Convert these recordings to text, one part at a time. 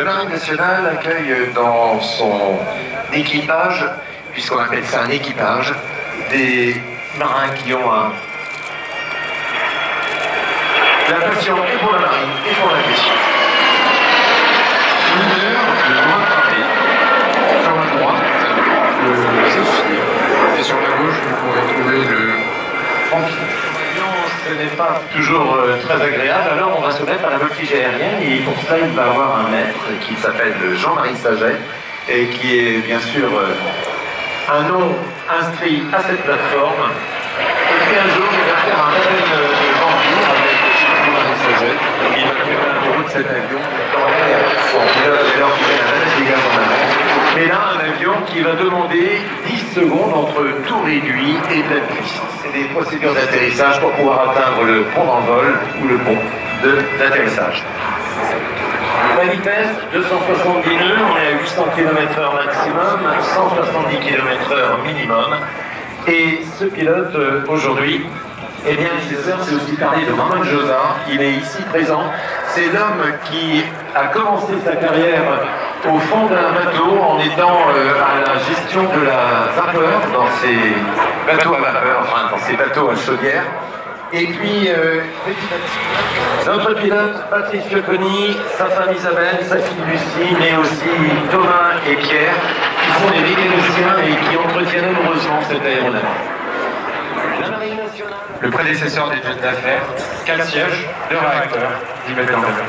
La Marine nationale accueille dans son équipage, puisqu'on appelle ça un équipage, des marins qui ont la passion et pour la marine et pour l'aviation. L'honneur de Grand Paris, sur la droite, le Zéphyr, et sur la gauche, vous pourrez trouver le Franklin. Ce n'est pas toujours très agréable, alors on va se mettre à la voltige aérienne et pour cela il va avoir un maître qui s'appelle Jean-Marie Saget et qui est bien sûr un nom inscrit à cette plateforme. Et puis un jour il va faire un appel de vampire avec Jean-Marie Saget. Il va faire un tour de cet avion dans l'air, son pilote dès lors qu'il fait la manette des gaz en avant. Mais là un avion qui va demander 10 secondes entre tout réduit et pleine puissance. C'est des procédures d'atterrissage pour pouvoir atteindre le pont d'envol ou le pont d'atterrissage. La vitesse, 270 nœuds, on est à 800 km/h maximum, 170 km/h minimum. Et ce pilote, aujourd'hui, eh bien, c'est aussi parler de Ramon Josa. Il est ici présent. C'est l'homme qui a commencé sa carrière au fond d'un bateau en étant à la gestion de la vapeur dans ces bateaux à vapeur, enfin dans ces bateaux à chaudière. Et puis, notre pilote, Patrice Fioconi, sa femme Isabelle, sa fille Lucie, mais aussi Thomas et Pierre, qui sont les mécaniciens et qui entretiennent amoureusement cette aéronef. La Marine nationale. Le prédécesseur des jets d'affaires, 4 sièges, 2 réacteurs, 10 mètres d'envergure.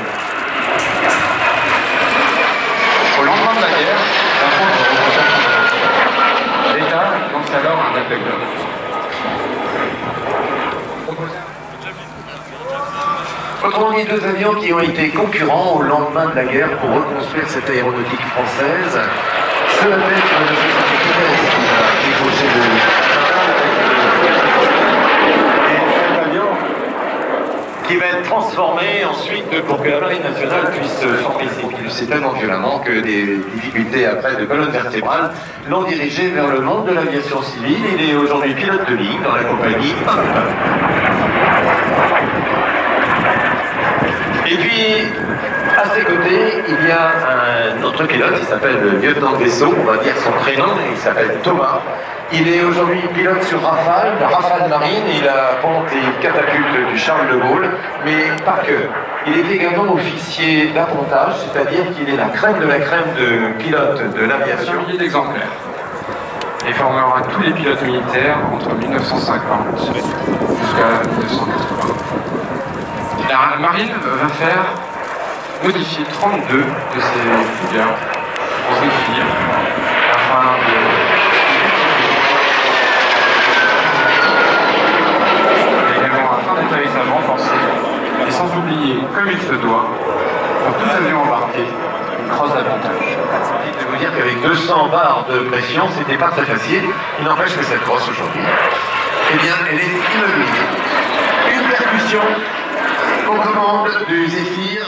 Au lendemain de la guerre, la France représente son aviation. L'État lance alors un appel d'offres. Autrement dit, deux avions qui ont été concurrents au lendemain de la guerre pour reconstruire cette aéronautique française. Ce label qui va débauché de avion qui va être transformé ensuite pour que la Marine nationale puisse former ses pilotes. C'est tellement violemment que des difficultés après de colonne vertébrale l'ont dirigé vers le monde de l'aviation civile. Il est aujourd'hui pilote de ligne dans la compagnie. Et puis, à ses côtés, il y a un autre pilote, il s'appelle le lieutenant de vaisseau, on va dire son prénom, il s'appelle Thomas. Il est aujourd'hui pilote sur Rafale, la Rafale Marine, il apponte les catapultes du Charles de Gaulle, mais pas que. Il est également officier d'appontage, c'est-à-dire qu'il est la crème de pilote de l'aviation. Un millier d'exemplaires. Et formera tous les pilotes militaires entre 1950 jusqu'à 1980. La marine va faire modifier 32 de ses figures en Zéphyr afin d'atterrissage renforcé et sans oublier, comme il se doit, pour tout avion embarqué, une crosse d'avantage. Je vais vous dire qu'avec 200 bars de pression, c'était pas très facile. Il n'empêche que cette crosse aujourd'hui, eh bien, elle est immobilisée. Une percussion aux commandes du Zéphyr.